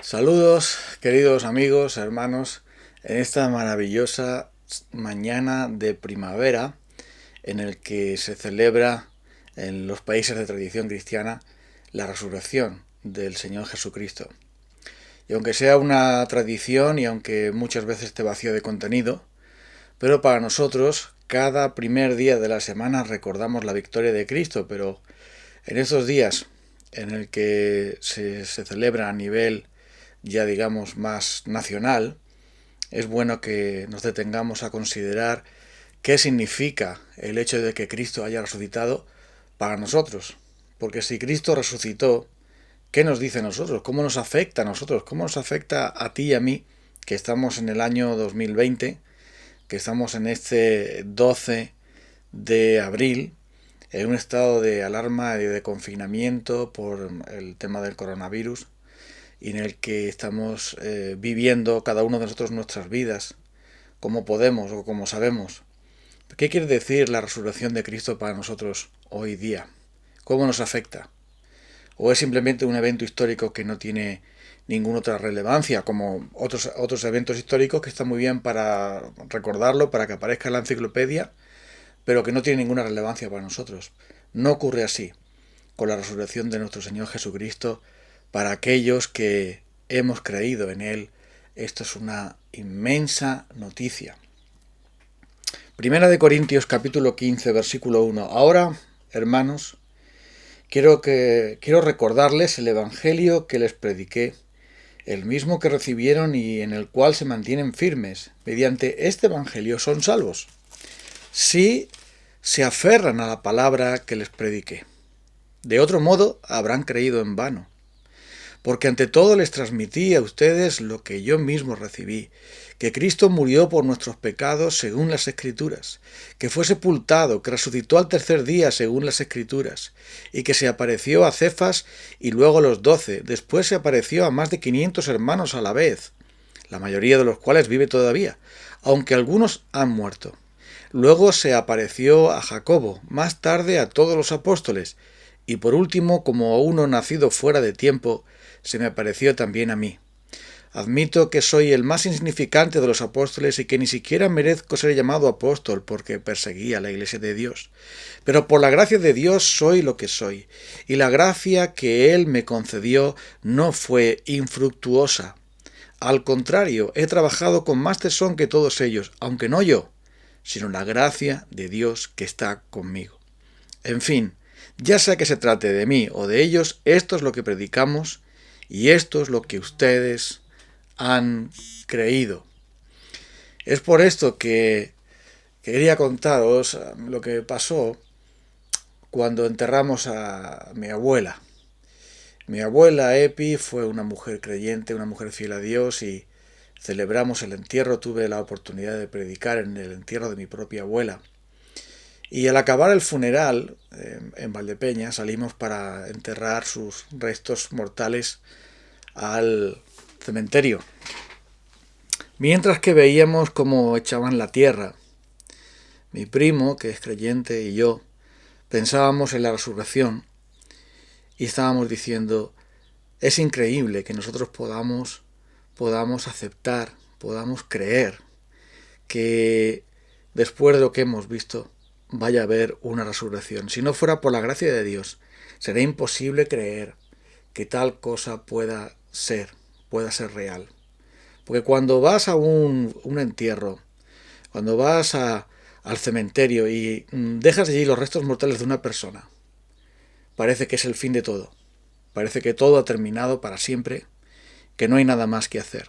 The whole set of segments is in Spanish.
Saludos, queridos amigos, hermanos, en esta maravillosa mañana de primavera en el que se celebra en los países de tradición cristiana la resurrección del Señor Jesucristo. Y aunque sea una tradición y aunque muchas veces esté vacío de contenido, pero para nosotros cada primer día de la semana recordamos la victoria de Cristo, pero en estos días en el que se celebra a nivel ya digamos más nacional, es bueno que nos detengamos a considerar qué significa el hecho de que Cristo haya resucitado para nosotros. Porque si Cristo resucitó, ¿qué nos dice a nosotros? ¿Cómo nos afecta a nosotros? ¿Cómo nos afecta a ti y a mí, que estamos en el año 2020, que estamos en este 12 de abril, en un estado de alarma y de confinamiento por el tema del coronavirus, y en el que estamos viviendo cada uno de nosotros nuestras vidas, como podemos o como sabemos? ¿Qué quiere decir la resurrección de Cristo para nosotros hoy día? ¿Cómo nos afecta? ¿O es simplemente un evento histórico que no tiene ninguna otra relevancia, como otros eventos históricos que están muy bien para recordarlo, para que aparezca en la enciclopedia, pero que no tiene ninguna relevancia para nosotros? No ocurre así con la resurrección de nuestro Señor Jesucristo. Para aquellos que hemos creído en Él, esto es una inmensa noticia. Primera de Corintios capítulo 15, versículo 1. Ahora, hermanos, quiero recordarles el Evangelio que les prediqué, el mismo que recibieron y en el cual se mantienen firmes. Mediante este Evangelio son salvos, si se aferran a la palabra que les prediqué. De otro modo, habrán creído en vano. Porque ante todo les transmití a ustedes lo que yo mismo recibí, que Cristo murió por nuestros pecados según las Escrituras, que fue sepultado, que resucitó al tercer día según las Escrituras, y que se apareció a Cefas y luego a los 12, después se apareció a más de 500 hermanos a la vez, la mayoría de los cuales vive todavía, aunque algunos han muerto. Luego se apareció a Jacobo, más tarde a todos los apóstoles, y por último, como a uno nacido fuera de tiempo, se me apareció también a mí. Admito que soy el más insignificante de los apóstoles y que ni siquiera merezco ser llamado apóstol porque perseguía la iglesia de Dios. Pero por la gracia de Dios soy lo que soy, y la gracia que Él me concedió no fue infructuosa. Al contrario, he trabajado con más tesón que todos ellos, aunque no yo, sino la gracia de Dios que está conmigo. En fin, ya sea que se trate de mí o de ellos, esto es lo que predicamos y esto es lo que ustedes han creído. Es por esto que quería contaros lo que pasó cuando enterramos a mi abuela. Mi abuela Epi fue una mujer creyente, una mujer fiel a Dios, y celebramos el entierro. Tuve la oportunidad de predicar en el entierro de mi propia abuela. Y al acabar el funeral en Valdepeña salimos para enterrar sus restos mortales al cementerio. Mientras que veíamos cómo echaban la tierra, mi primo, que es creyente, y yo pensábamos en la resurrección y estábamos diciendo: es increíble que nosotros podamos aceptar, podamos creer que después de lo que hemos visto vaya a haber una resurrección. Si no fuera por la gracia de Dios, sería imposible creer que tal cosa pueda ser real. Porque cuando vas a un entierro, cuando vas al cementerio y dejas allí los restos mortales de una persona, parece que es el fin de todo. Parece que todo ha terminado para siempre, que no hay nada más que hacer.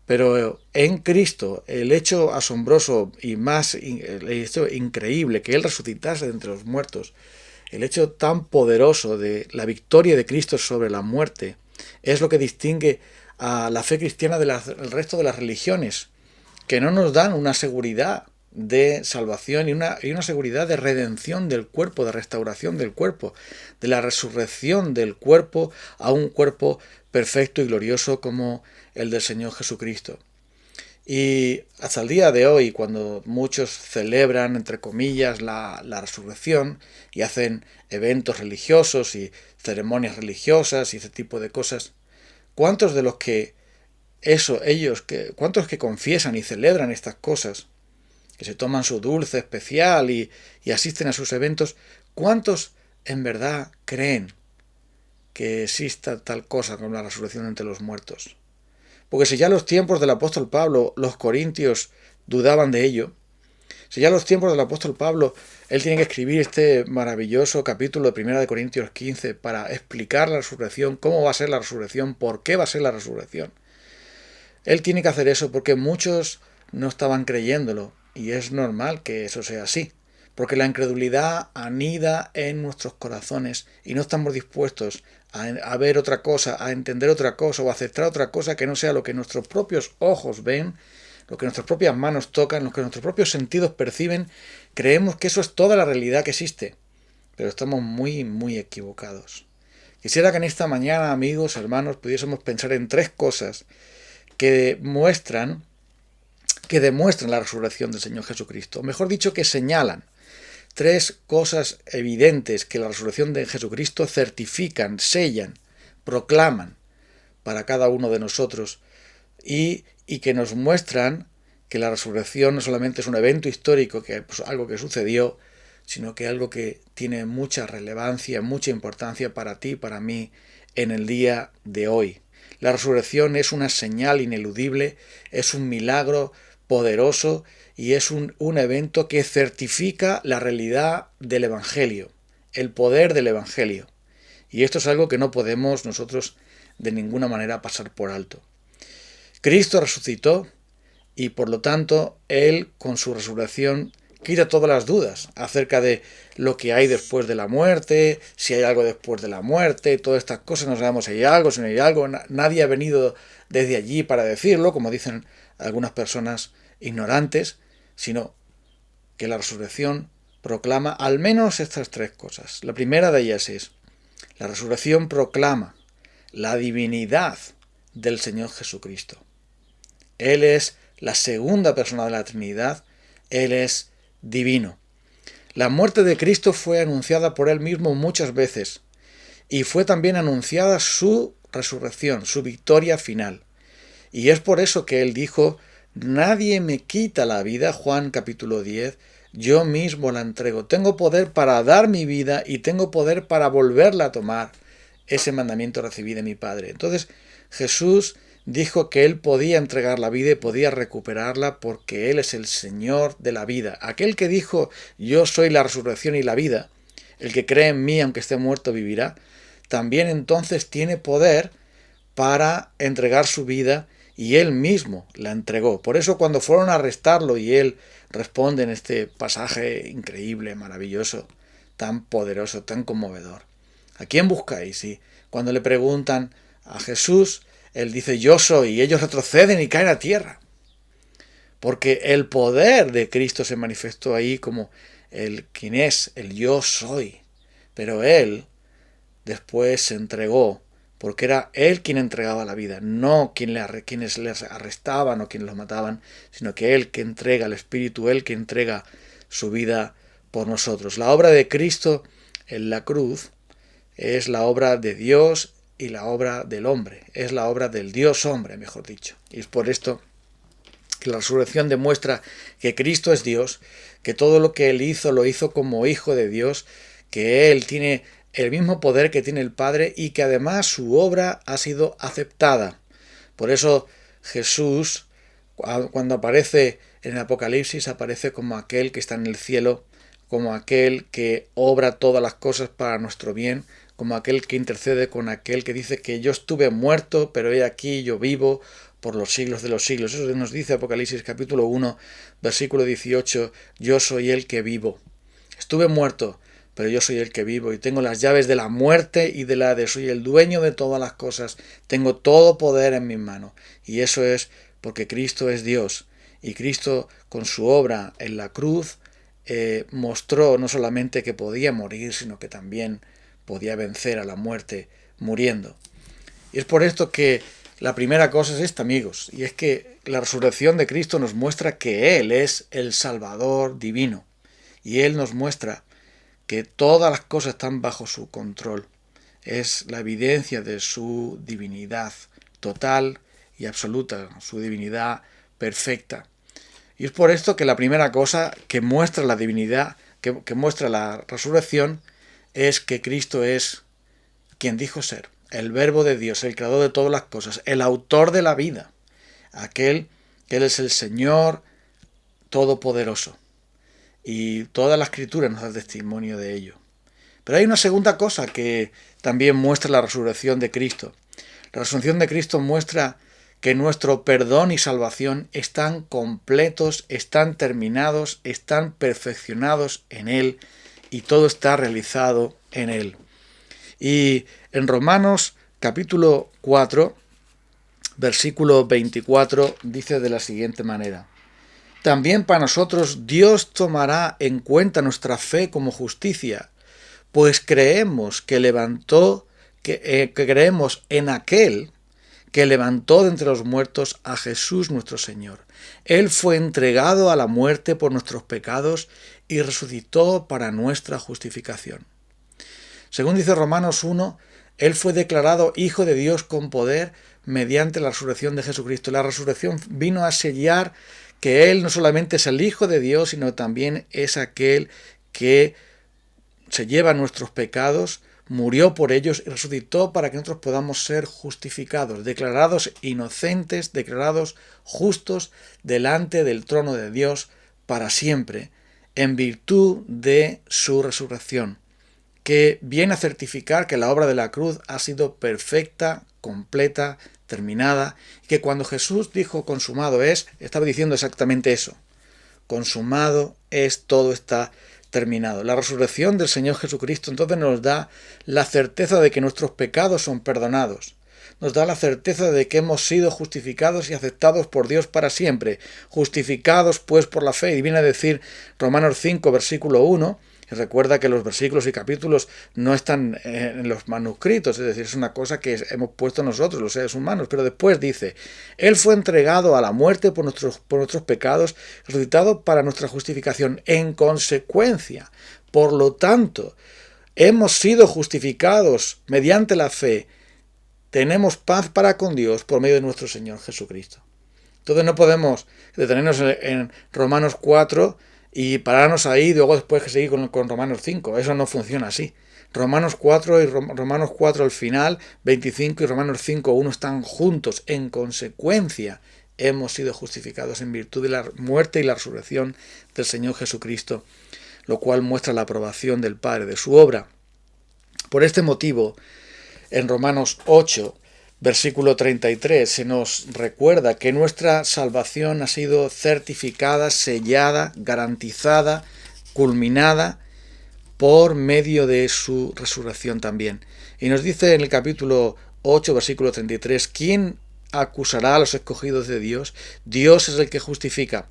Pero en Cristo, el hecho asombroso y el hecho increíble que Él resucitase de entre los muertos, el hecho tan poderoso de la victoria de Cristo sobre la muerte, es lo que distingue a la fe cristiana del resto de las religiones, que no nos dan una seguridad de salvación y una seguridad de redención del cuerpo, de restauración del cuerpo, de la resurrección del cuerpo a un cuerpo perfecto y glorioso como el del Señor Jesucristo. Y hasta el día de hoy, cuando muchos celebran, entre comillas, la resurrección y hacen eventos religiosos y ceremonias religiosas y ese tipo de cosas, ¿Cuántos de los que cuántos que confiesan y celebran estas cosas, que se toman su dulce especial y asisten a sus eventos, cuántos en verdad creen que exista tal cosa como la resurrección entre los muertos? Porque si ya en los tiempos del apóstol Pablo los corintios dudaban de ello, si ya en los tiempos del apóstol Pablo él tiene que escribir este maravilloso capítulo de 1 de Corintios 15 para explicar la resurrección, cómo va a ser la resurrección, por qué va a ser la resurrección. Él tiene que hacer eso porque muchos no estaban creyéndolo, y es normal que eso sea así, porque la incredulidad anida en nuestros corazones y no estamos dispuestos a ver otra cosa, a entender otra cosa o a aceptar otra cosa que no sea lo que nuestros propios ojos ven, lo que nuestras propias manos tocan, lo que nuestros propios sentidos perciben. Creemos que eso es toda la realidad que existe, pero estamos muy, muy equivocados. Quisiera que en esta mañana, amigos, hermanos, pudiésemos pensar en 3 cosas que demuestran la resurrección del Señor Jesucristo, o mejor dicho, que señalan 3 cosas evidentes que la resurrección de Jesucristo certifican, sellan, proclaman para cada uno de nosotros y que nos muestran que la resurrección no solamente es un evento histórico, que pues, algo que sucedió, sino que algo que tiene mucha relevancia, mucha importancia para ti, para mí, en el día de hoy. La resurrección es una señal ineludible, es un milagro poderoso y es un evento que certifica la realidad del Evangelio, el poder del Evangelio. Y esto es algo que no podemos nosotros de ninguna manera pasar por alto. Cristo resucitó y por lo tanto Él con su resurrección quita todas las dudas acerca de lo que hay después de la muerte, si hay algo después de la muerte, todas estas cosas, no sabemos si hay algo, si no hay algo, nadie ha venido desde allí para decirlo, como dicen algunas personas ignorantes, sino que la resurrección proclama al menos estas 3 cosas. La primera de ellas es, la resurrección proclama la divinidad del Señor Jesucristo. Él es la segunda persona de la Trinidad, Él es divino. La muerte de Cristo fue anunciada por Él mismo muchas veces y fue también anunciada su resurrección, su victoria final. Y es por eso que Él dijo, nadie me quita la vida, Juan capítulo 10, yo mismo la entrego. Tengo poder para dar mi vida y tengo poder para volverla a tomar. Ese mandamiento recibí de mi Padre. Entonces Jesús dijo que Él podía entregar la vida y podía recuperarla porque Él es el Señor de la vida. Aquel que dijo, yo soy la resurrección y la vida, el que cree en mí aunque esté muerto vivirá, también entonces tiene poder para entregar su vida y Él mismo la entregó. Por eso cuando fueron a arrestarlo y Él responde en este pasaje increíble, maravilloso, tan poderoso, tan conmovedor. ¿A quién buscáis? Y cuando le preguntan a Jesús, Él dice, yo soy, y ellos retroceden y caen a tierra. Porque el poder de Cristo se manifestó ahí como el quien es, el yo soy. Pero Él después se entregó, porque era Él quien entregaba la vida, no quienes les arrestaban o quienes los mataban, sino que Él que entrega el Espíritu, Él que entrega su vida por nosotros. La obra de Cristo en la cruz es la obra de Dios y la obra del hombre, es la obra del Dios hombre, mejor dicho. Y es por esto que la resurrección demuestra que Cristo es Dios, que todo lo que Él hizo lo hizo como Hijo de Dios, que Él tiene el mismo poder que tiene el Padre y que además su obra ha sido aceptada. Por eso Jesús, cuando aparece en el Apocalipsis, aparece como aquel que está en el cielo, como aquel que obra todas las cosas para nuestro bien, como aquel que intercede con aquel que dice que yo estuve muerto, pero he aquí yo vivo por los siglos de los siglos. Eso nos dice Apocalipsis capítulo 1, versículo 18, yo soy el que vivo. Estuve muerto, pero yo soy el que vivo y tengo las llaves de la muerte y de la Hades. Soy el dueño de todas las cosas, tengo todo poder en mis manos. Y eso es porque Cristo es Dios. Y Cristo con su obra en la cruz mostró no solamente que podía morir, sino que también podía vencer a la muerte muriendo. Y es por esto que la primera cosa es esta, amigos, y es que la resurrección de Cristo nos muestra que Él es el Salvador divino. Y Él nos muestra que todas las cosas están bajo su control. es la evidencia de su divinidad total y absoluta, su divinidad perfecta. Y es por esto que la primera cosa que muestra la divinidad, que muestra la resurrección, es que Cristo es quien dijo ser, el Verbo de Dios, el creador de todas las cosas, el autor de la vida, aquel que Él es el Señor Todopoderoso. Y toda la Escritura nos da testimonio de ello. Pero hay una segunda cosa que también muestra la resurrección de Cristo. La resurrección de Cristo muestra que nuestro perdón y salvación están completos, están terminados, están perfeccionados en Él y todo está realizado en Él. Y en Romanos capítulo 4, versículo 24, dice de la siguiente manera: también para nosotros Dios tomará en cuenta nuestra fe como justicia, pues creemos que creemos en aquel que levantó de entre los muertos a Jesús nuestro Señor. Él fue entregado a la muerte por nuestros pecados y resucitó para nuestra justificación. Según dice Romanos 1, Él fue declarado Hijo de Dios con poder mediante la resurrección de Jesucristo. La resurrección vino a sellar que Él no solamente es el Hijo de Dios, sino también es aquel que se lleva nuestros pecados, murió por ellos y resucitó para que nosotros podamos ser justificados, declarados inocentes, declarados justos delante del trono de Dios para siempre, en virtud de su resurrección, que viene a certificar que la obra de la cruz ha sido perfecta, completa, terminada, y que cuando Jesús dijo consumado es, estaba diciendo exactamente eso. Consumado es, todo está terminado. La resurrección del Señor Jesucristo entonces nos da la certeza de que nuestros pecados son perdonados. Nos da la certeza de que hemos sido justificados y aceptados por Dios para siempre. Justificados pues por la fe. Y viene a decir Romanos 5, versículo 1, y recuerda que los versículos y capítulos no están en los manuscritos, es decir, es una cosa que hemos puesto nosotros, los seres humanos, pero después dice: Él fue entregado a la muerte por nuestros pecados, resucitado para nuestra justificación. En consecuencia, por lo tanto, hemos sido justificados mediante la fe, tenemos paz para con Dios por medio de nuestro Señor Jesucristo. Entonces no podemos detenernos en Romanos 4 y pararnos ahí y luego después que seguir con Romanos 5. Eso no funciona así. Romanos 4 y Romanos 4 al final, 25 y Romanos 5, 1 están juntos. En consecuencia, hemos sido justificados en virtud de la muerte y la resurrección del Señor Jesucristo, lo cual muestra la aprobación del Padre de su obra. Por este motivo, en Romanos 8, versículo 33, se nos recuerda que nuestra salvación ha sido certificada, sellada, garantizada, culminada por medio de su resurrección también. Y nos dice en el capítulo 8, versículo 33, ¿quién acusará a los escogidos de Dios? Dios es el que justifica.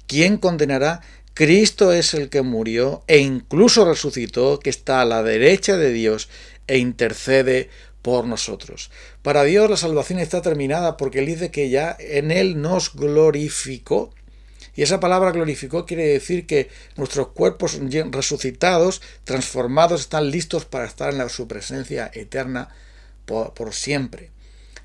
¿Quién condenará? Cristo es el que murió e incluso resucitó, que está a la derecha de Dios e intercede por nosotros. Para Dios la salvación está terminada porque Él dice que ya en Él nos glorificó. Y esa palabra glorificó quiere decir que nuestros cuerpos resucitados, transformados, están listos para estar en su presencia eterna por siempre.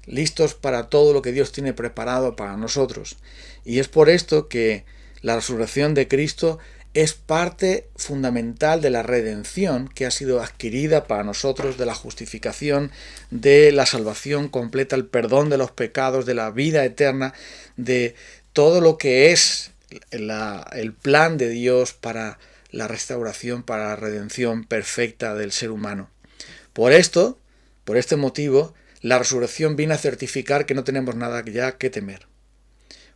Listos para todo lo que Dios tiene preparado para nosotros. Y es por esto que la resurrección de Cristo es parte fundamental de la redención que ha sido adquirida para nosotros, de la justificación, de la salvación completa, el perdón de los pecados, de la vida eterna, de todo lo que es el plan de Dios para la restauración, para la redención perfecta del ser humano. Por este motivo, la resurrección viene a certificar que no tenemos nada ya que temer.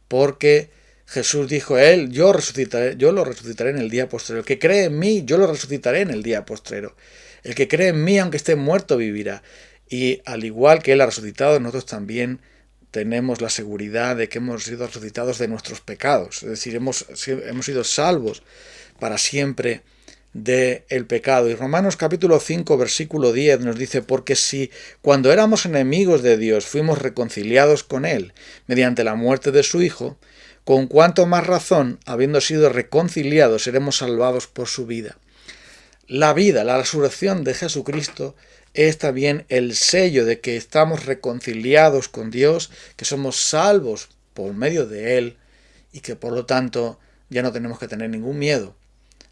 Porque Jesús dijo: yo lo resucitaré en el día postrero. El que cree en mí, yo lo resucitaré en el día postrero. El que cree en mí, aunque esté muerto, vivirá. Y al igual que Él ha resucitado, nosotros también tenemos la seguridad de que hemos sido resucitados de nuestros pecados. Es decir, hemos sido salvos para siempre del pecado. Y Romanos capítulo 5, versículo 10 nos dice: porque si cuando éramos enemigos de Dios fuimos reconciliados con Él mediante la muerte de su Hijo, con cuánto más razón, habiendo sido reconciliados, seremos salvados por su vida. La vida, la resurrección de Jesucristo es también el sello de que estamos reconciliados con Dios, que somos salvos por medio de Él y que por lo tanto ya no tenemos que tener ningún miedo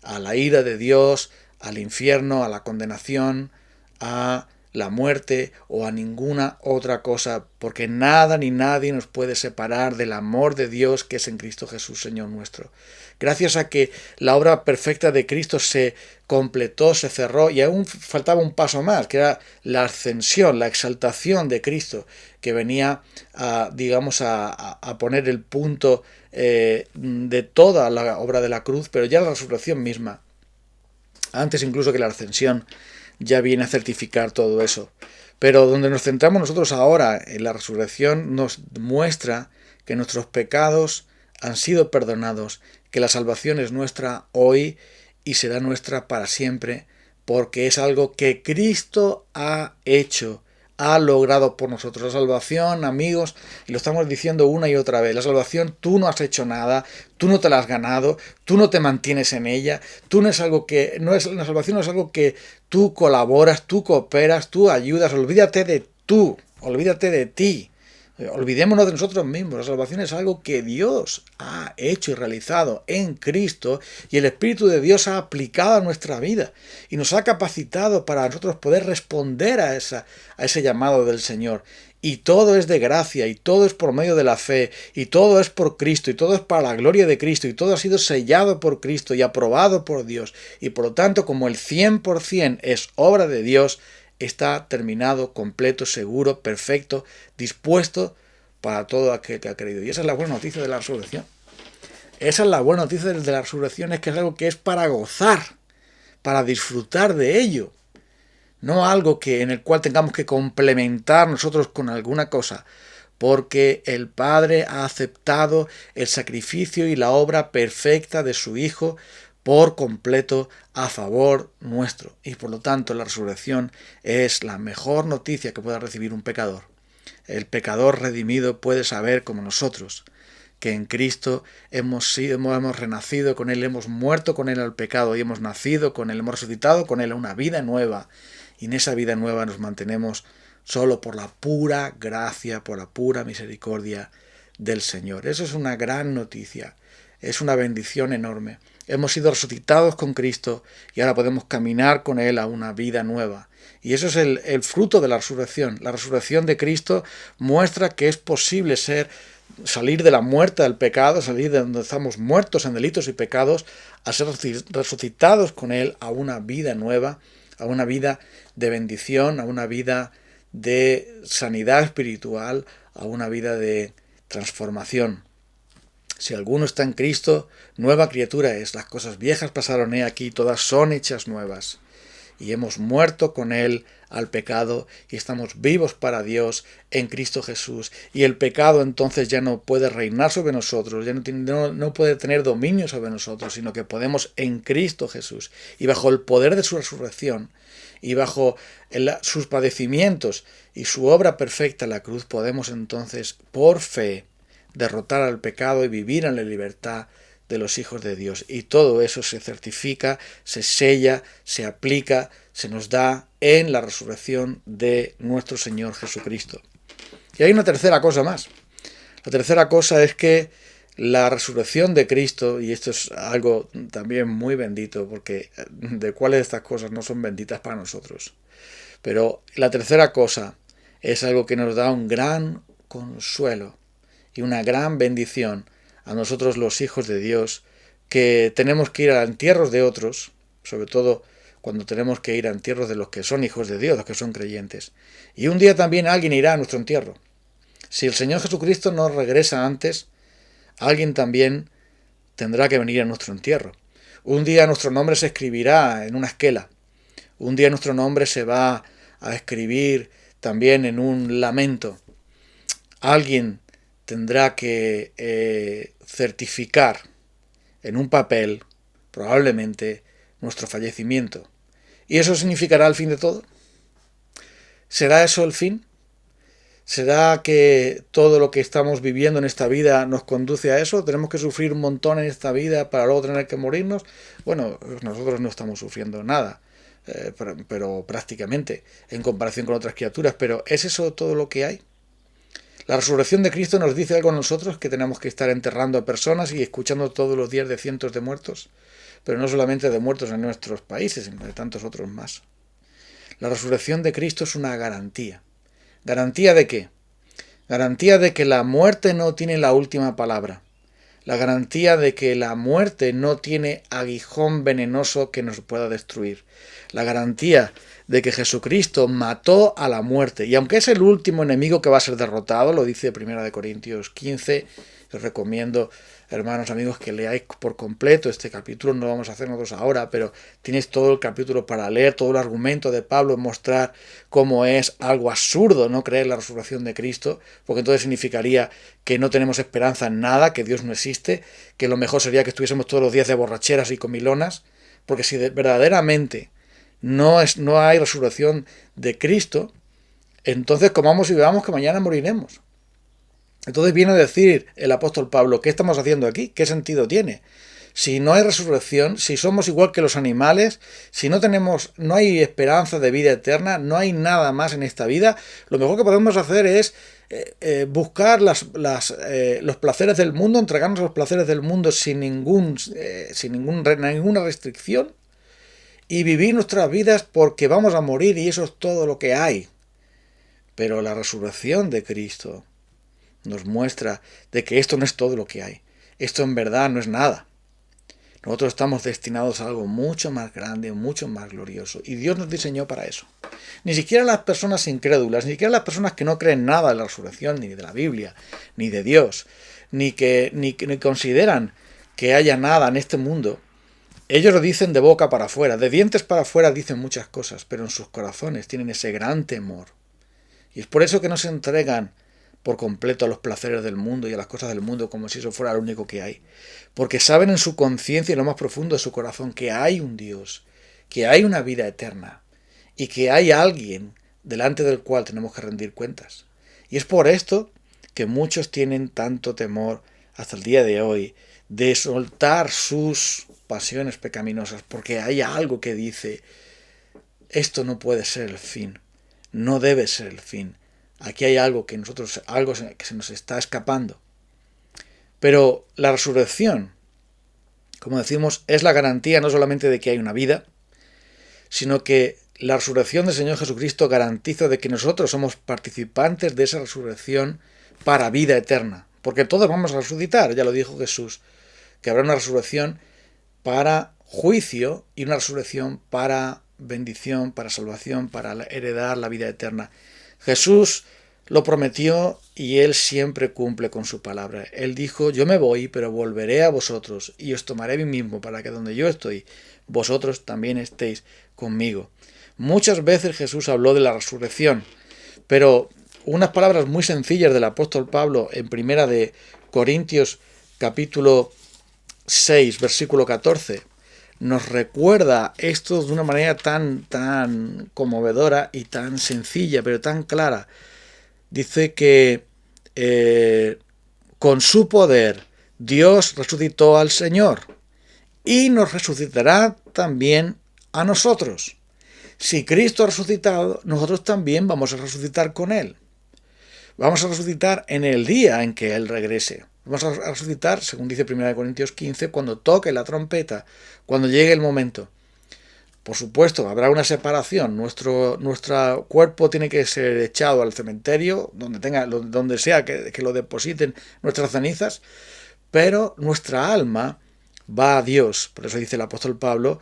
a la ira de Dios, al infierno, a la condenación, a la muerte o a ninguna otra cosa, porque nada ni nadie nos puede separar del amor de Dios que es en Cristo Jesús, Señor nuestro. Gracias a que la obra perfecta de Cristo se completó, se cerró, y aún faltaba un paso más, que era la ascensión, la exaltación de Cristo, que venía a poner el punto de toda la obra de la cruz, pero ya la resurrección misma, antes incluso que la ascensión, ya viene a certificar todo eso. Pero donde nos centramos nosotros ahora, en la resurrección, nos muestra que nuestros pecados han sido perdonados, que la salvación es nuestra hoy y será nuestra para siempre, porque es algo que Cristo ha hecho, ha logrado por nosotros. La salvación, amigos, y lo estamos diciendo una y otra vez, la salvación tú no has hecho nada, tú no te la has ganado, tú no te mantienes en ella, tú no es algo que, la salvación no es algo que tú colaboras, tú cooperas, tú ayudas, olvídate de tú, olvídate de ti. Olvidémonos de nosotros mismos. La salvación es algo que Dios ha hecho y realizado en Cristo, y el Espíritu de Dios ha aplicado a nuestra vida y nos ha capacitado para nosotros poder responder a ese llamado del Señor. Y todo es de gracia, y todo es por medio de la fe, y todo es por Cristo, y todo es para la gloria de Cristo, y todo ha sido sellado por Cristo y aprobado por Dios. Y por lo tanto, como el 100% es obra de Dios, está terminado, completo, seguro, perfecto, dispuesto para todo aquel que ha creído. Y esa es la buena noticia de la resurrección. Esa es la buena noticia de la resurrección, es que es algo que es para gozar, para disfrutar de ello. No algo en el cual tengamos que complementar nosotros con alguna cosa, porque el Padre ha aceptado el sacrificio y la obra perfecta de su Hijo por completo a favor nuestro. Y por lo tanto la resurrección es la mejor noticia que pueda recibir un pecador. El pecador redimido puede saber, como nosotros, que en Cristo hemos renacido con Él, hemos muerto con Él al pecado y hemos nacido con Él, hemos resucitado con Él a una vida nueva. Y en esa vida nueva nos mantenemos solo por la pura gracia, por la pura misericordia del Señor. Eso es una gran noticia, es una bendición enorme. Hemos sido resucitados con Cristo y ahora podemos caminar con Él a una vida nueva. Y eso es el fruto de la resurrección. La resurrección de Cristo muestra que es posible salir de la muerte del pecado, salir de donde estamos muertos en delitos y pecados, a ser resucitados con Él a una vida nueva, a una vida de bendición, a una vida de sanidad espiritual, a una vida de transformación. Si alguno está en Cristo, nueva criatura es. Las cosas viejas pasaron aquí, todas son hechas nuevas. Y hemos muerto con Él al pecado y estamos vivos para Dios en Cristo Jesús. Y el pecado entonces ya no puede reinar sobre nosotros, ya no puede tener dominio sobre nosotros, sino que podemos en Cristo Jesús. Y bajo el poder de su resurrección y bajo sus padecimientos y su obra perfecta en la cruz, podemos entonces, por fe, derrotar al pecado y vivir en la libertad de los hijos de Dios. Y todo eso se certifica, se sella, se aplica, se nos da en la resurrección de nuestro Señor Jesucristo. Y hay una tercera cosa más. La tercera cosa es que la resurrección de Cristo, y esto es algo también muy bendito, porque de cuáles de estas cosas no son benditas para nosotros. Pero la tercera cosa es algo que nos da un gran consuelo y una gran bendición a nosotros los hijos de Dios, que tenemos que ir a entierros de otros, sobre todo cuando tenemos que ir a entierros de los que son hijos de Dios, los que son creyentes. Y un día también alguien irá a nuestro entierro. Si el Señor Jesucristo no regresa antes, alguien también tendrá que venir a nuestro entierro. Un día nuestro nombre se escribirá en una esquela. Un día nuestro nombre se va a escribir también en un lamento. Alguien tendrá que certificar en un papel, probablemente, nuestro fallecimiento. ¿Y eso significará el fin de todo? ¿Será eso el fin? ¿Será que todo lo que estamos viviendo en esta vida nos conduce a eso? ¿Tenemos que sufrir un montón en esta vida para luego tener que morirnos? Bueno, nosotros no estamos sufriendo nada, pero prácticamente, en comparación con otras criaturas. Pero ¿es eso todo lo que hay? La resurrección de Cristo nos dice algo a nosotros, que tenemos que estar enterrando a personas y escuchando todos los días de cientos de muertos, pero no solamente de muertos en nuestros países, sino de tantos otros más. La resurrección de Cristo es una garantía. ¿Garantía de qué? Garantía de que la muerte no tiene la última palabra. La garantía de que la muerte no tiene aguijón venenoso que nos pueda destruir. La garantía de que Jesucristo mató a la muerte. Y aunque es el último enemigo que va a ser derrotado, lo dice 1 Corintios 15, os recomiendo, hermanos, amigos, que leáis por completo este capítulo. No lo vamos a hacer nosotros ahora, pero tienes todo el capítulo para leer, todo el argumento de Pablo, mostrar cómo es algo absurdo no creer en la resurrección de Cristo, porque entonces significaría que no tenemos esperanza en nada, que Dios no existe, que lo mejor sería que estuviésemos todos los días de borracheras y comilonas, porque si verdaderamente no hay resurrección de Cristo, entonces comamos y bebamos que mañana moriremos. Entonces viene a decir el apóstol Pablo, ¿qué estamos haciendo aquí? ¿Qué sentido tiene? Si no hay resurrección, si somos igual que los animales, si no hay esperanza de vida eterna, no hay nada más en esta vida, lo mejor que podemos hacer es buscar los placeres del mundo, entregarnos a los placeres del mundo sin ninguna restricción, y vivir nuestras vidas porque vamos a morir y eso es todo lo que hay. Pero la resurrección de Cristo nos muestra de que esto no es todo lo que hay. Esto en verdad no es nada. Nosotros estamos destinados a algo mucho más grande, mucho más glorioso. Y Dios nos diseñó para eso. Ni siquiera las personas incrédulas, ni siquiera las personas que no creen nada de la resurrección, ni de la Biblia, ni de Dios, ni consideran que haya nada en este mundo, ellos lo dicen de boca para afuera, de dientes para afuera dicen muchas cosas, pero en sus corazones tienen ese gran temor. Y es por eso que no se entregan por completo a los placeres del mundo y a las cosas del mundo como si eso fuera lo único que hay. Porque saben en su conciencia y en lo más profundo de su corazón que hay un Dios, que hay una vida eterna y que hay alguien delante del cual tenemos que rendir cuentas. Y es por esto que muchos tienen tanto temor hasta el día de hoy de soltar sus pasiones pecaminosas, porque hay algo que dice, esto no puede ser el fin, no debe ser el fin. Aquí hay algo que se nos está escapando. Pero la resurrección, como decimos, es la garantía no solamente de que hay una vida, sino que la resurrección del Señor Jesucristo garantiza de que nosotros somos participantes de esa resurrección para vida eterna. Porque todos vamos a resucitar, ya lo dijo Jesús, que habrá una resurrección para juicio y una resurrección para bendición, para salvación, para heredar la vida eterna. Jesús lo prometió y Él siempre cumple con su palabra. Él dijo, yo me voy, pero volveré a vosotros y os tomaré a mí mismo para que donde yo estoy, vosotros también estéis conmigo. Muchas veces Jesús habló de la resurrección, pero unas palabras muy sencillas del apóstol Pablo en 1 Corintios capítulo 6, versículo 14, nos recuerda esto de una manera tan conmovedora y tan sencilla, pero tan clara. Dice que con su poder Dios resucitó al Señor y nos resucitará también a nosotros. Si Cristo ha resucitado, nosotros también vamos a resucitar con Él. Vamos a resucitar en el día en que Él regrese. Vamos a resucitar, según dice 1 Corintios 15, cuando toque la trompeta, cuando llegue el momento. Por supuesto, habrá una separación. Nuestro cuerpo tiene que ser echado al cementerio, donde sea que lo depositen nuestras cenizas, pero nuestra alma va a Dios. Por eso dice el apóstol Pablo,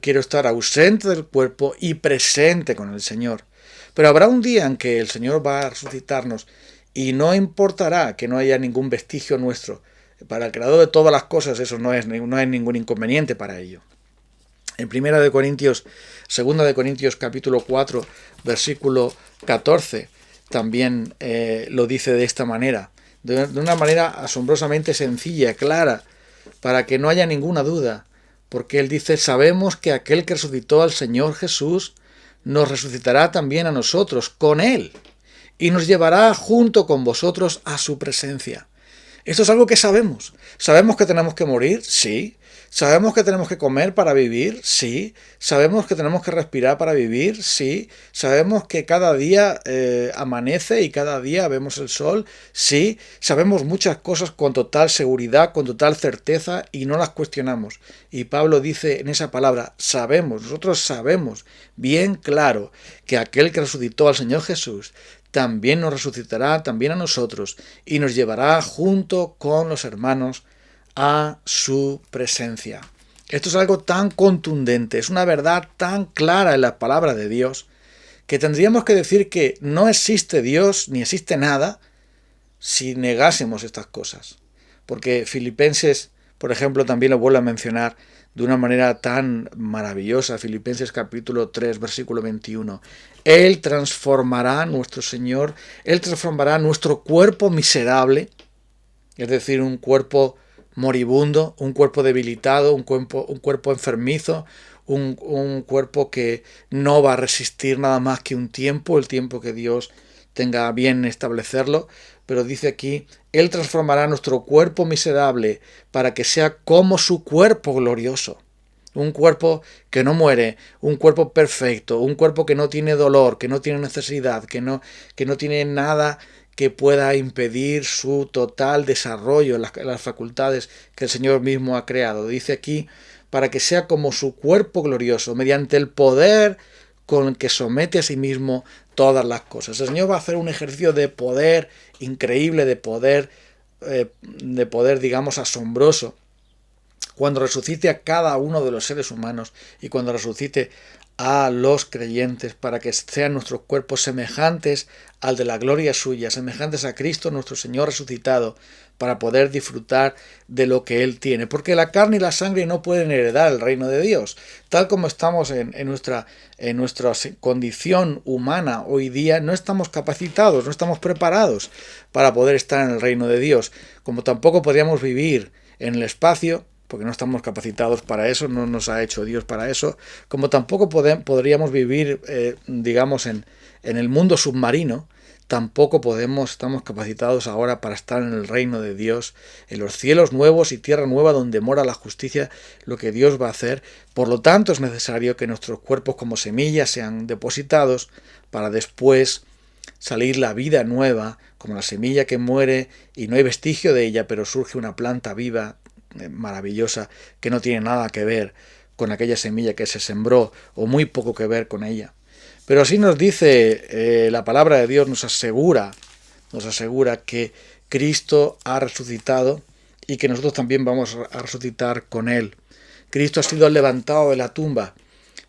quiero estar ausente del cuerpo y presente con el Señor. Pero habrá un día en que el Señor va a resucitarnos y no importará que no haya ningún vestigio nuestro. Para el creador de todas las cosas eso no hay ningún inconveniente para ello. En 2 Corintios capítulo 4, versículo 14, también lo dice de esta manera, de una manera asombrosamente sencilla, clara, para que no haya ninguna duda, porque él dice, sabemos que aquel que resucitó al Señor Jesús nos resucitará también a nosotros con Él y nos llevará junto con vosotros a su presencia. Esto es algo que sabemos. ¿Sabemos que tenemos que morir? Sí. ¿Sabemos que tenemos que comer para vivir? Sí. ¿Sabemos que tenemos que respirar para vivir? Sí. ¿Sabemos que cada día amanece y cada día vemos el sol? Sí. Sabemos muchas cosas con total seguridad, con total certeza y no las cuestionamos. Y Pablo dice en esa palabra, sabemos, nosotros sabemos bien claro que aquel que resucitó al Señor Jesús también nos resucitará también a nosotros y nos llevará junto con los hermanos a su presencia. Esto es algo tan contundente, es una verdad tan clara en la palabra de Dios, que tendríamos que decir que no existe Dios ni existe nada si negásemos estas cosas. Porque Filipenses, por ejemplo, también lo vuelve a mencionar de una manera tan maravillosa. Filipenses capítulo 3, versículo 21. Él transformará, nuestro Señor, Él transformará nuestro cuerpo miserable, es decir, un cuerpo moribundo, un cuerpo debilitado, un cuerpo enfermizo, un cuerpo que no va a resistir nada más que un tiempo, el tiempo que Dios tenga bien establecerlo, pero dice aquí, Él transformará nuestro cuerpo miserable para que sea como su cuerpo glorioso. Un cuerpo que no muere, un cuerpo perfecto, un cuerpo que no tiene dolor, que no tiene necesidad, que no tiene nada que pueda impedir su total desarrollo en las facultades que el Señor mismo ha creado. Dice aquí, para que sea como su cuerpo glorioso, mediante el poder con el que somete a sí mismo todas las cosas. El Señor va a hacer un ejercicio de poder increíble, de poder, digamos, asombroso, cuando resucite a cada uno de los seres humanos y cuando resucite a los creyentes, para que sean nuestros cuerpos semejantes al de la gloria suya, semejantes a Cristo nuestro Señor resucitado, para poder disfrutar de lo que Él tiene. Porque la carne y la sangre no pueden heredar el reino de Dios. Tal como estamos en nuestra condición humana hoy día, no estamos capacitados, no estamos preparados para poder estar en el reino de Dios. Como tampoco podríamos vivir en el espacio, porque no estamos capacitados para eso, no nos ha hecho Dios para eso, como tampoco podríamos vivir, digamos, en el mundo submarino, tampoco estamos capacitados ahora para estar en el reino de Dios, en los cielos nuevos y tierra nueva donde mora la justicia, lo que Dios va a hacer. Por lo tanto, es necesario que nuestros cuerpos como semillas sean depositados para después salir la vida nueva, como la semilla que muere y no hay vestigio de ella, pero surge una planta viva, maravillosa, que no tiene nada que ver con aquella semilla que se sembró, o muy poco que ver con ella. Pero así nos dice la palabra de Dios, nos asegura que Cristo ha resucitado y que nosotros también vamos a resucitar con Él. Cristo ha sido levantado de la tumba.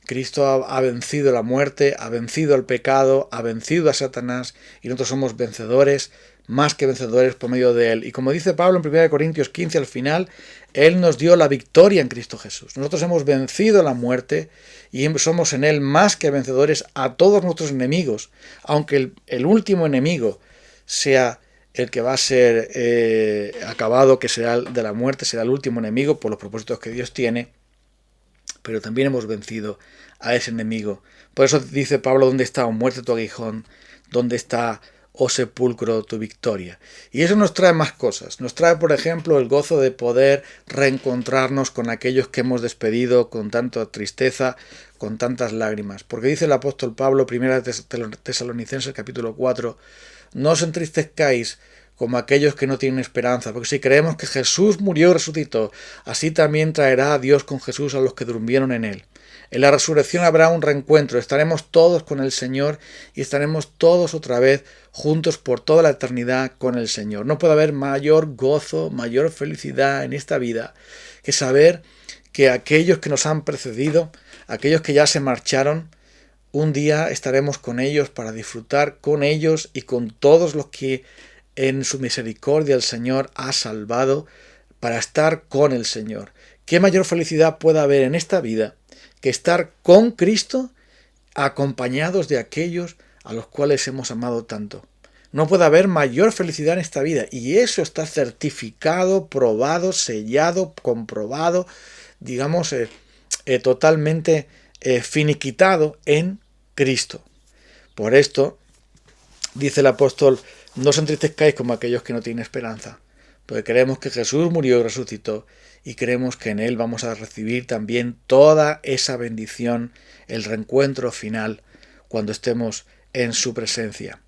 Cristo ha vencido la muerte, ha vencido el pecado, ha vencido a Satanás y nosotros somos vencedores, más que vencedores por medio de Él. Y como dice Pablo en 1 Corintios 15 al final, Él nos dio la victoria en Cristo Jesús. Nosotros hemos vencido la muerte y somos en Él más que vencedores a todos nuestros enemigos, aunque el último enemigo sea el que va a ser acabado, que será el de la muerte, será el último enemigo por los propósitos que Dios tiene, pero también hemos vencido a ese enemigo. Por eso dice Pablo, ¿dónde está, oh muerte, tu aguijón? ¿Dónde está, oh sepulcro, tu victoria? Y eso nos trae más cosas. Nos trae, por ejemplo, el gozo de poder reencontrarnos con aquellos que hemos despedido con tanta tristeza, con tantas lágrimas. Porque dice el apóstol Pablo, 1 Tesalonicenses capítulo 4, no os entristezcáis como aquellos que no tienen esperanza, porque si creemos que Jesús murió y resucitó, así también traerá a Dios con Jesús a los que durmieron en Él. En la resurrección habrá un reencuentro, estaremos todos con el Señor y estaremos todos otra vez juntos por toda la eternidad con el Señor. No puede haber mayor gozo, mayor felicidad en esta vida que saber que aquellos que nos han precedido, aquellos que ya se marcharon, un día estaremos con ellos para disfrutar con ellos y con todos los que en su misericordia el Señor ha salvado, para estar con el Señor. ¿Qué mayor felicidad puede haber en esta vida que estar con Cristo acompañados de aquellos a los cuales hemos amado tanto? No puede haber mayor felicidad en esta vida, y eso está certificado, probado, sellado, comprobado, digamos, totalmente finiquitado en Cristo. Por esto, dice el apóstol, no os entristezcáis como aquellos que no tienen esperanza, porque creemos que Jesús murió y resucitó, y creemos que en Él vamos a recibir también toda esa bendición, el reencuentro final, cuando estemos en su presencia.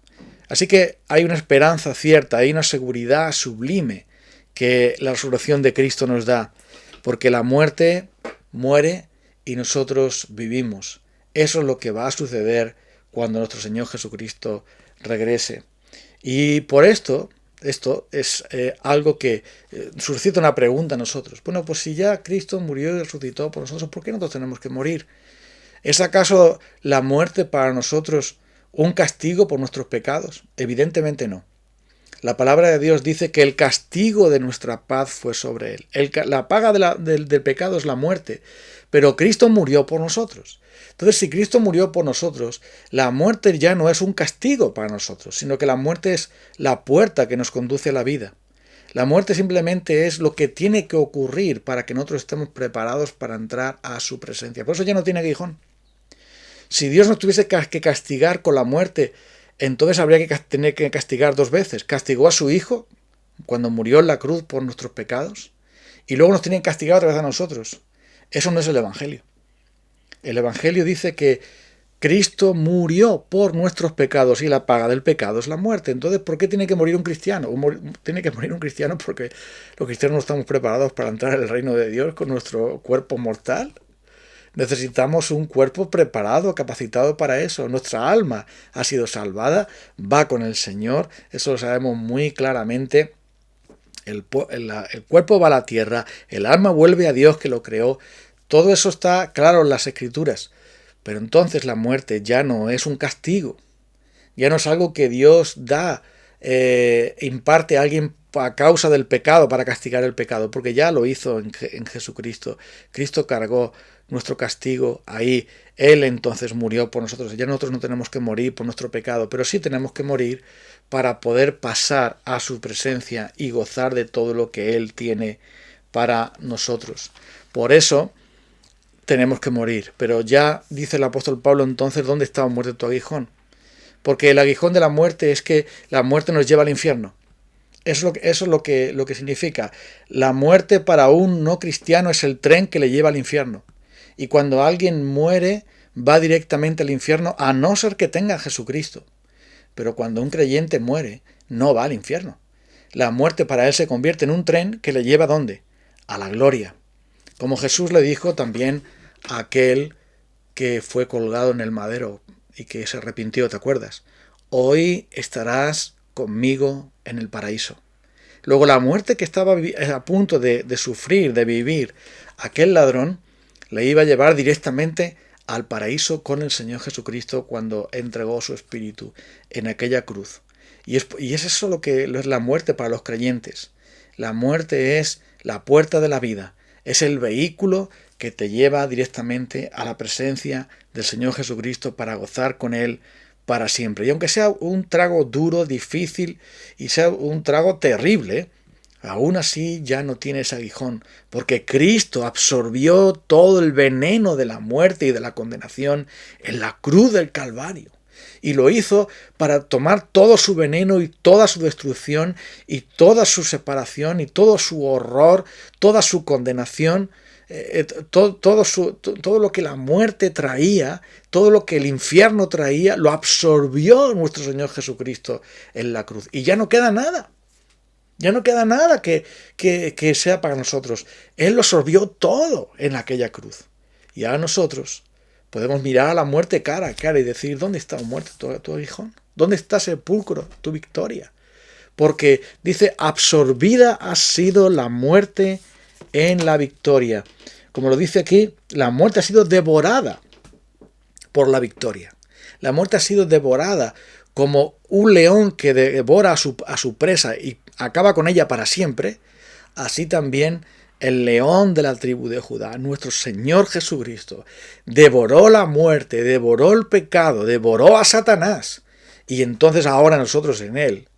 Así que hay una esperanza cierta, hay una seguridad sublime que la resurrección de Cristo nos da, porque la muerte muere y nosotros vivimos. Eso es lo que va a suceder cuando nuestro Señor Jesucristo regrese. Y por esto es algo que suscita una pregunta a nosotros. Bueno, pues si ya Cristo murió y resucitó por nosotros, ¿por qué nosotros tenemos que morir? ¿Es acaso la muerte para nosotros un castigo por nuestros pecados? Evidentemente no. La palabra de Dios dice que el castigo de nuestra paz fue sobre Él. La paga del pecado es la muerte, pero Cristo murió por nosotros. Entonces, si Cristo murió por nosotros, la muerte ya no es un castigo para nosotros, sino que la muerte es la puerta que nos conduce a la vida. La muerte simplemente es lo que tiene que ocurrir para que nosotros estemos preparados para entrar a su presencia. Por eso ya no tiene aguijón. Si Dios nos tuviese que castigar con la muerte, entonces habría que tener que castigar dos veces. Castigó a su Hijo cuando murió en la cruz por nuestros pecados, y luego nos tiene que castigar otra vez a nosotros. Eso no es el Evangelio. El Evangelio dice que Cristo murió por nuestros pecados y la paga del pecado es la muerte. Entonces, ¿por qué tiene que morir un cristiano? Tiene que morir un cristiano porque los cristianos no estamos preparados para entrar en el reino de Dios con nuestro cuerpo mortal. Necesitamos un cuerpo preparado, capacitado para eso. Nuestra alma ha sido salvada, va con el Señor, eso lo sabemos muy claramente. El cuerpo va a la tierra, el alma vuelve a Dios que lo creó. Todo eso está claro en las Escrituras. Pero entonces la muerte ya no es un castigo, ya no es algo que Dios imparte a alguien a causa del pecado para castigar el pecado, porque ya lo hizo en Jesucristo. Cristo cargó nuestro castigo ahí. Él entonces murió por nosotros. Ya nosotros no tenemos que morir por nuestro pecado, pero sí tenemos que morir para poder pasar a su presencia y gozar de todo lo que Él tiene para nosotros. Por eso tenemos que morir. Pero ya dice el apóstol Pablo entonces, ¿dónde está muerte tu aguijón? Porque el aguijón de la muerte es que la muerte nos lleva al infierno. Eso es lo que significa. La muerte para un no cristiano es el tren que le lleva al infierno. Y cuando alguien muere, va directamente al infierno, a no ser que tenga a Jesucristo. Pero cuando un creyente muere, no va al infierno. La muerte para él se convierte en un tren que le lleva ¿a dónde? A la gloria. Como Jesús le dijo también a aquel que fue colgado en el madero y que se arrepintió, ¿te acuerdas? Hoy estarás conmigo en el paraíso. Luego la muerte que estaba a punto de sufrir, de vivir, aquel ladrón le iba a llevar directamente al paraíso con el Señor Jesucristo cuando entregó su espíritu en aquella cruz. Y es eso lo que es la muerte para los creyentes. La muerte es la puerta de la vida, es el vehículo que te lleva directamente a la presencia del Señor Jesucristo para gozar con Él para siempre. Y aunque sea un trago duro, difícil y sea un trago terrible, aún así ya no tienes aguijón, porque Cristo absorbió todo el veneno de la muerte y de la condenación en la cruz del Calvario. Y lo hizo para tomar todo su veneno y toda su destrucción y toda su separación y todo su horror, toda su condenación, todo lo que la muerte traía, todo lo que el infierno traía, lo absorbió nuestro Señor Jesucristo en la cruz. Y ya no queda nada. Ya no queda nada que sea para nosotros. Él lo absorbió todo en aquella cruz. Y ahora nosotros podemos mirar a la muerte cara a cara y decir, ¿dónde está muerte tu aguijón? ¿Dónde está sepulcro tu victoria? Porque dice, absorbida ha sido la muerte en la victoria. Como lo dice aquí, la muerte ha sido devorada por la victoria. La muerte ha sido devorada como un león que devora a su presa y acaba con ella para siempre. Así también el león de la tribu de Judá, nuestro Señor Jesucristo, devoró la muerte, devoró el pecado, devoró a Satanás. Y entonces ahora nosotros en Él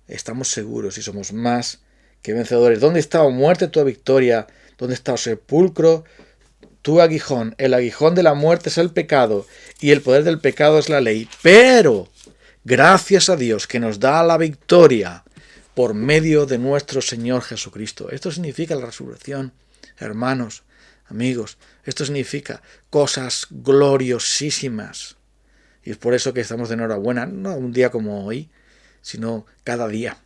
estamos seguros y somos más que vencedores. ¿Dónde está, oh muerte, tu victoria? ¿Dónde está, oh sepulcro, tu aguijón? El aguijón de la muerte es el pecado y el poder del pecado es la ley. Pero gracias a Dios que nos da la victoria por medio de nuestro Señor Jesucristo. Esto significa la resurrección, hermanos, amigos. Esto significa cosas gloriosísimas. Y es por eso que estamos de enhorabuena, no un día como hoy, sino cada día.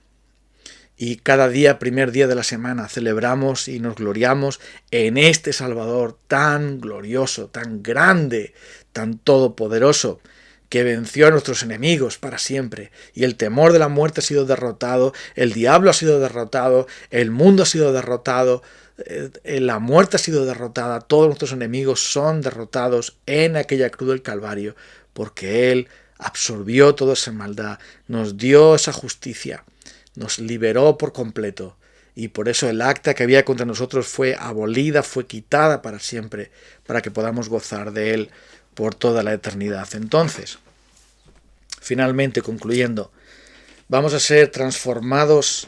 Y cada día, primer día de la semana, celebramos y nos gloriamos en este Salvador tan glorioso, tan grande, tan todopoderoso, que venció a nuestros enemigos para siempre. Y el temor de la muerte ha sido derrotado, el diablo ha sido derrotado, el mundo ha sido derrotado, la muerte ha sido derrotada, todos nuestros enemigos son derrotados en aquella cruz del Calvario, porque Él absorbió toda esa maldad, nos dio esa justicia, nos liberó por completo, y por eso el acta que había contra nosotros fue abolida, fue quitada para siempre, para que podamos gozar de Él por toda la eternidad. Entonces, finalmente, concluyendo, vamos a ser transformados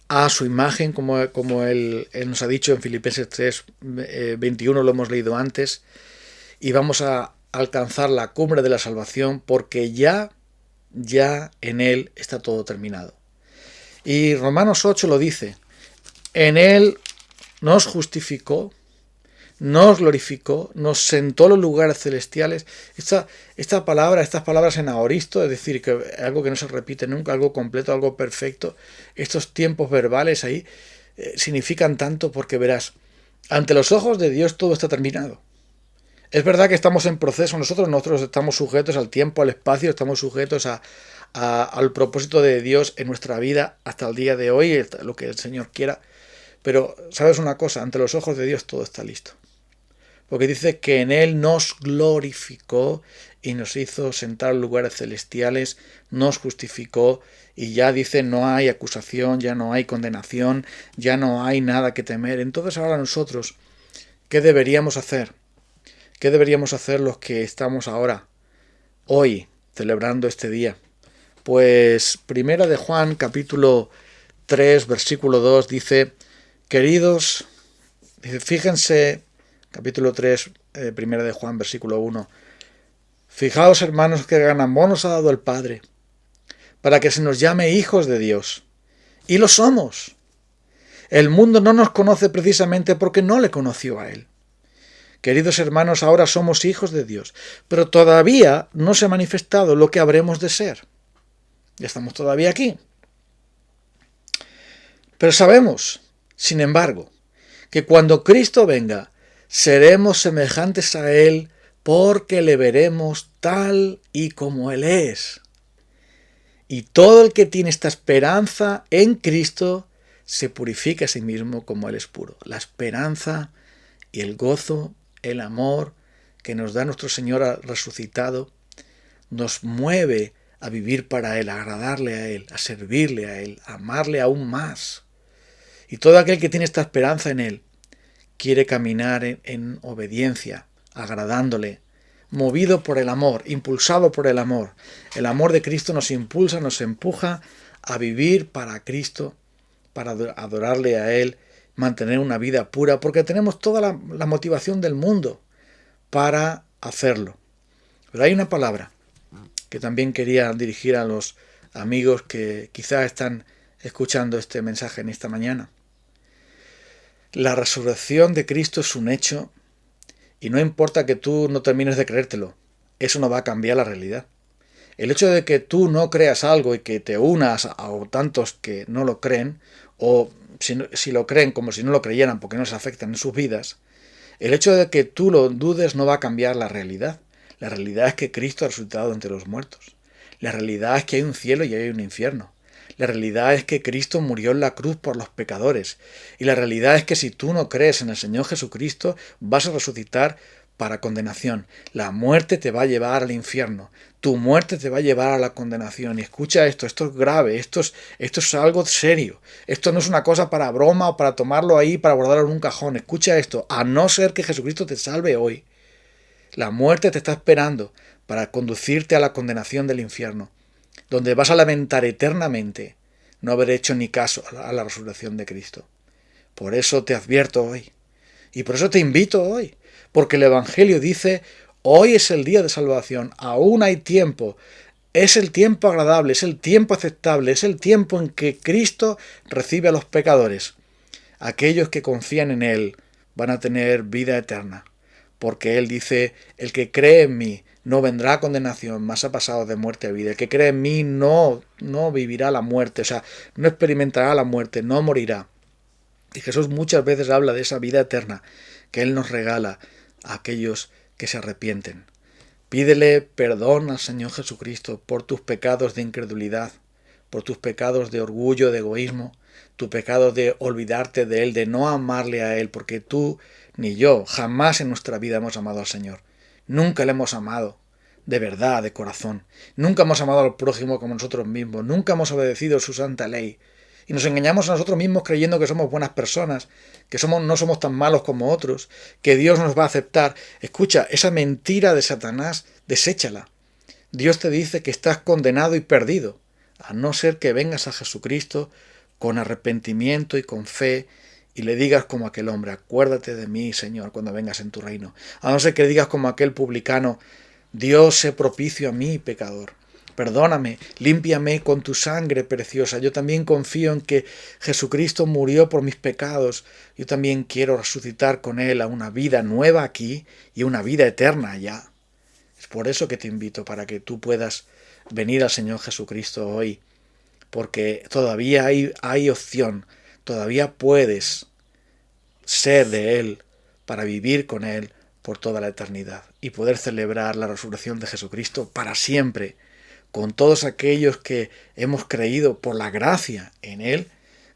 a su imagen, como él nos ha dicho en Filipenses 3, 21, lo hemos leído antes, y vamos a alcanzar la cumbre de la salvación, porque ya en Él está todo terminado. Y Romanos 8 lo dice, en Él nos justificó, nos glorificó, nos sentó en los lugares celestiales. Estas palabras en aoristo, es decir, que algo que no se repite nunca, algo completo, algo perfecto, estos tiempos verbales ahí significan tanto, porque verás, ante los ojos de Dios todo está terminado. Es verdad que estamos en proceso, nosotros estamos sujetos al tiempo, al espacio, estamos sujetos al propósito de Dios en nuestra vida hasta el día de hoy, lo que el Señor quiera. Pero, ¿sabes una cosa? Ante los ojos de Dios todo está listo. Porque dice que en Él nos glorificó y nos hizo sentar en lugares celestiales, nos justificó, y ya dice no hay acusación, ya no hay condenación, ya no hay nada que temer. Entonces ahora nosotros, ¿qué deberíamos hacer? ¿Qué deberíamos hacer los que estamos ahora, hoy, celebrando este día? Pues Primera de Juan, capítulo 3, versículo 2, dice, queridos, fíjense, capítulo 3, Primera de Juan, versículo 1, fijaos, hermanos, que gran amor nos ha dado el Padre, para que se nos llame hijos de Dios. Y lo somos. El mundo no nos conoce precisamente porque no le conoció a Él. Queridos hermanos, ahora somos hijos de Dios, pero todavía no se ha manifestado lo que habremos de ser. Ya estamos todavía aquí. Pero sabemos, sin embargo, que cuando Cristo venga, seremos semejantes a Él porque le veremos tal y como Él es. Y todo el que tiene esta esperanza en Cristo se purifica a sí mismo como Él es puro. La esperanza y el gozo, el amor que nos da nuestro Señor resucitado, nos mueve a vivir para Él, a agradarle a Él, a servirle a Él, a amarle aún más. Y todo aquel que tiene esta esperanza en Él quiere caminar en obediencia, agradándole, movido por el amor, impulsado por el amor. El amor de Cristo nos impulsa, nos empuja a vivir para Cristo, para adorarle a Él, mantener una vida pura, porque tenemos toda la motivación del mundo para hacerlo. Pero hay una palabra que también quería dirigir a los amigos que quizás están escuchando este mensaje en esta mañana. La resurrección de Cristo es un hecho, y no importa que tú no termines de creértelo, eso no va a cambiar la realidad. El hecho de que tú no creas algo y que te unas a tantos que no lo creen, o si lo creen como si no lo creyeran porque no se afectan en sus vidas, el hecho de que tú lo dudes no va a cambiar la realidad. La realidad es que Cristo ha resucitado entre los muertos. La realidad es que hay un cielo y hay un infierno. La realidad es que Cristo murió en la cruz por los pecadores. Y la realidad es que si tú no crees en el Señor Jesucristo, vas a resucitar para condenación. La muerte te va a llevar al infierno. Tu muerte te va a llevar a la condenación. Y escucha esto es grave, esto es algo serio. Esto no es una cosa para broma o para tomarlo ahí, para guardarlo en un cajón. Escucha esto, a no ser que Jesucristo te salve hoy. La muerte te está esperando para conducirte a la condenación del infierno, donde vas a lamentar eternamente no haber hecho ni caso a la resurrección de Cristo. Por eso te advierto hoy, y por eso te invito hoy, porque el Evangelio dice, hoy es el día de salvación, aún hay tiempo, Es el tiempo agradable, es el tiempo aceptable, es el tiempo en que Cristo recibe a los pecadores. Aquellos que confían en Él van a tener vida eterna, porque Él dice, el que cree en mí no vendrá a condenación, mas ha pasado de muerte a vida. El que cree en mí no vivirá la muerte, o sea, no experimentará la muerte, no morirá. Y Jesús muchas veces habla de esa vida eterna que Él nos regala a aquellos que se arrepienten. Pídele perdón al Señor Jesucristo por tus pecados de incredulidad, por tus pecados de orgullo, de egoísmo, tu pecado de olvidarte de Él, de no amarle a Él, porque tú ni yo jamás en nuestra vida hemos amado al Señor. Nunca le hemos amado, de verdad, de corazón. Nunca hemos amado al prójimo como nosotros mismos. Nunca hemos obedecido su santa ley. Y nos engañamos a nosotros mismos creyendo que somos buenas personas, que no somos tan malos como otros, que Dios nos va a aceptar. Escucha, esa mentira de Satanás, deséchala. Dios te dice que estás condenado y perdido, a no ser que vengas a Jesucristo con arrepentimiento y con fe y le digas como aquel hombre, acuérdate de mí, Señor, cuando vengas en tu reino. A no ser que digas como aquel publicano, Dios sé propicio a mí, pecador. Perdóname, límpiame con tu sangre preciosa. Yo también confío en que Jesucristo murió por mis pecados. Yo también quiero resucitar con Él a una vida nueva aquí y una vida eterna allá. Es por eso que te invito, para que tú puedas venir al Señor Jesucristo hoy. Porque todavía hay opción, todavía puedes ser de Él para vivir con Él por toda la eternidad y poder celebrar la resurrección de Jesucristo para siempre, con todos aquellos que hemos creído por la gracia en Él,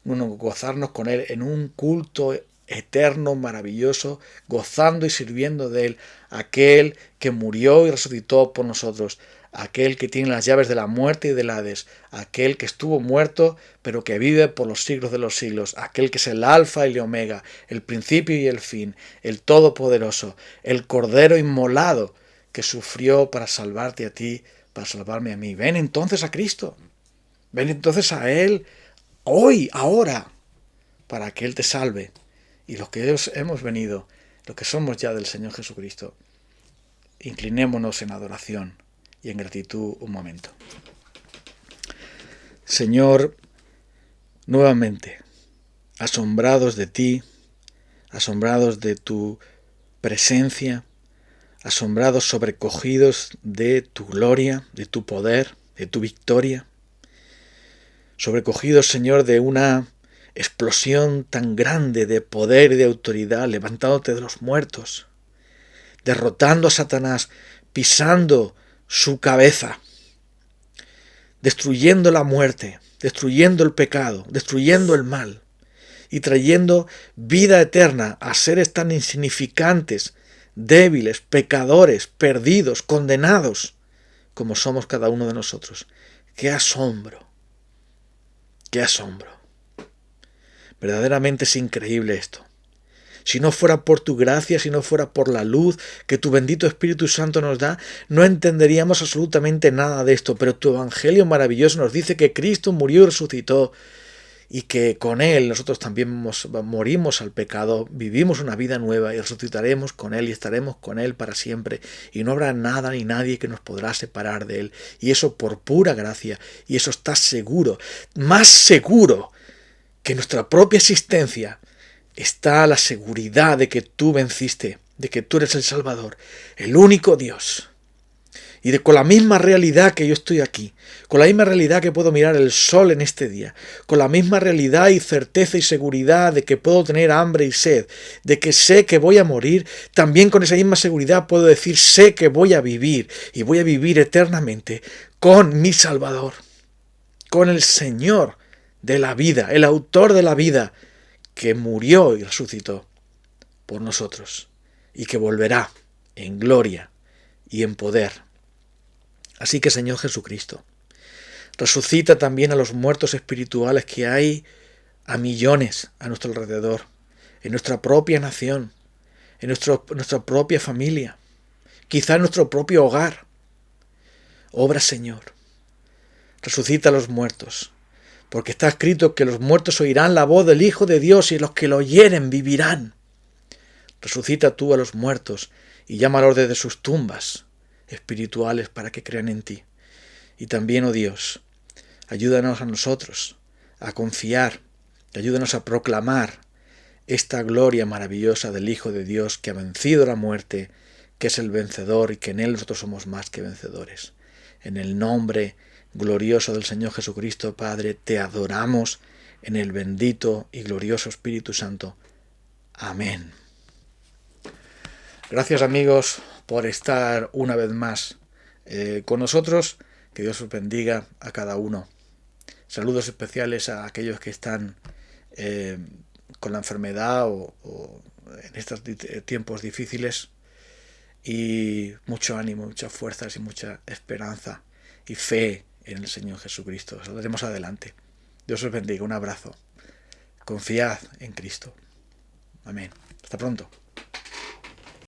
gozarnos con Él en un culto eterno, maravilloso, gozando y sirviendo de Él, aquel que murió y resucitó por nosotros, aquel que tiene las llaves de la muerte y del Hades, aquel que estuvo muerto pero que vive por los siglos de los siglos, aquel que es el alfa y el omega, el principio y el fin, el todopoderoso, el cordero inmolado que sufrió para salvarte a ti, para salvarme a mí. Ven entonces a Cristo, ven entonces a Él hoy, ahora, para que Él te salve. Y los que hemos venido, los que somos ya del Señor Jesucristo, inclinémonos en adoración y en gratitud un momento. Señor, nuevamente, asombrados de ti, asombrados de tu presencia, asombrados, sobrecogidos de tu gloria, de tu poder, de tu victoria, sobrecogidos, Señor, de una explosión tan grande de poder y de autoridad, levantándote de los muertos, derrotando a Satanás, pisando su cabeza, destruyendo la muerte, destruyendo el pecado, destruyendo el mal y trayendo vida eterna a seres tan insignificantes, débiles, pecadores, perdidos, condenados, como somos cada uno de nosotros. ¡Qué asombro! ¡Qué asombro! Verdaderamente es increíble esto. Si no fuera por tu gracia, si no fuera por la luz que tu bendito Espíritu Santo nos da, no entenderíamos absolutamente nada de esto. Pero tu Evangelio maravilloso nos dice que Cristo murió y resucitó y que con Él nosotros también morimos al pecado, vivimos una vida nueva y resucitaremos con Él y estaremos con Él para siempre. Y no habrá nada ni nadie que nos podrá separar de Él. Y eso por pura gracia. Y eso está seguro, más seguro que nuestra propia existencia. Está la seguridad de que tú venciste, de que tú eres el Salvador, el único Dios. Y con la misma realidad que yo estoy aquí, con la misma realidad que puedo mirar el sol en este día, con la misma realidad y certeza y seguridad de que puedo tener hambre y sed, de que sé que voy a morir, también con esa misma seguridad puedo decir sé que voy a vivir y voy a vivir eternamente con mi Salvador, con el Señor de la vida, el autor de la vida, que murió y resucitó por nosotros y que volverá en gloria y en poder. Así que, Señor Jesucristo, resucita también a los muertos espirituales que hay a millones a nuestro alrededor, en nuestra propia nación, en nuestra propia familia, quizá en nuestro propio hogar. Obra, Señor, resucita a los muertos, porque está escrito que los muertos oirán la voz del Hijo de Dios y los que lo oyeren vivirán. Resucita tú a los muertos y llámalos desde sus tumbas espirituales para que crean en ti. Y también, oh Dios, ayúdanos a nosotros a confiar, ayúdanos a proclamar esta gloria maravillosa del Hijo de Dios que ha vencido la muerte, que es el vencedor y que en Él nosotros somos más que vencedores. En el nombre glorioso del Señor Jesucristo, Padre, te adoramos en el bendito y glorioso Espíritu Santo. Amén. Gracias, amigos, por estar una vez más con nosotros. Que Dios os bendiga a cada uno. Saludos especiales a aquellos que están con la enfermedad o en estos tiempos difíciles. Y mucho ánimo, muchas fuerzas y mucha esperanza y fe en el Señor Jesucristo. Saldremos adelante. Dios os bendiga. Un abrazo. Confiad en Cristo. Amén. Hasta pronto.